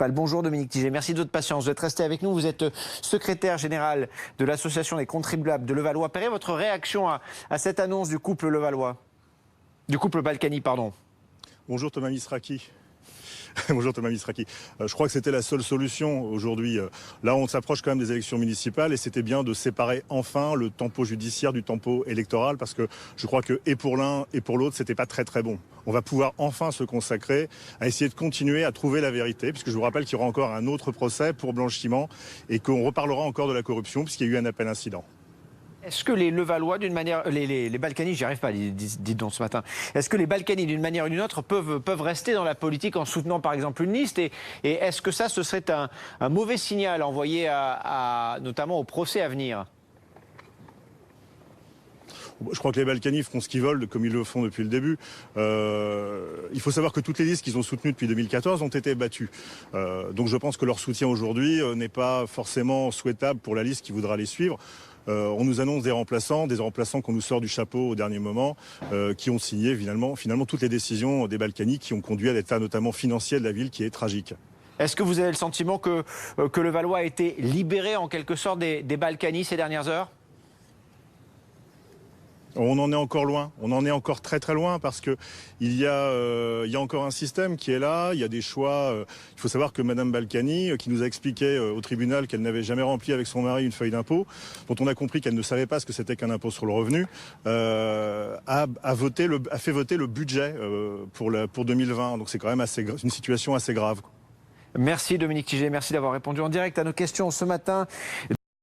municipal. Bonjour Dominique Tiget, merci de votre patience. Vous êtes resté avec nous. Vous êtes secrétaire général de l'association des contribuables de Levallois-Perret. Votre réaction à cette annonce du couple Levallois, du couple Balkany, pardon. Bonjour Thomas Misraki. Bonjour Thomas Misraki. Je crois que c'était la seule solution aujourd'hui. Là, on s'approche quand même des élections municipales et c'était bien de séparer enfin le tempo judiciaire du tempo électoral parce que je crois que et pour l'un et pour l'autre, c'était pas très bon. On va pouvoir enfin se consacrer à essayer de continuer à trouver la vérité puisque je vous rappelle qu'il y aura encore un autre procès pour blanchiment et qu'on reparlera encore de la corruption puisqu'il y a eu un appel incident. Est-ce que les Levallois, d'une manière, les Balkany, j'y arrive pas, dites donc ce matin. Est-ce que les Balkany, d'une manière ou d'une autre, peuvent rester dans la politique en soutenant par exemple une liste et est-ce que ça, ce serait un mauvais signal envoyé notamment au procès à venir? Je crois que les Balkany feront ce qu'ils veulent, comme ils le font depuis le début. Il faut savoir que toutes les listes qu'ils ont soutenues depuis 2014 ont été battues. Donc je pense que leur soutien aujourd'hui n'est pas forcément souhaitable pour la liste qui voudra les suivre. On nous annonce des remplaçants qu'on nous sort du chapeau au dernier moment, qui ont signé finalement toutes les décisions des Balkany qui ont conduit à l'état notamment financier de la ville qui est tragique. Est-ce que vous avez le sentiment que Levallois a été libéré en quelque sorte des Balkany ces dernières heures ? On en est encore loin, on en est encore très loin parce que il y a encore un système qui est là, il y a des choix. Il faut savoir que Madame Balkany, qui nous a expliqué au tribunal qu'elle n'avait jamais rempli avec son mari une feuille d'impôt, dont on a compris qu'elle ne savait pas ce que c'était qu'un impôt sur le revenu, a fait voter le budget pour 2020. Donc c'est quand même une situation assez grave. Merci Dominique Tiget, merci d'avoir répondu en direct à nos questions ce matin.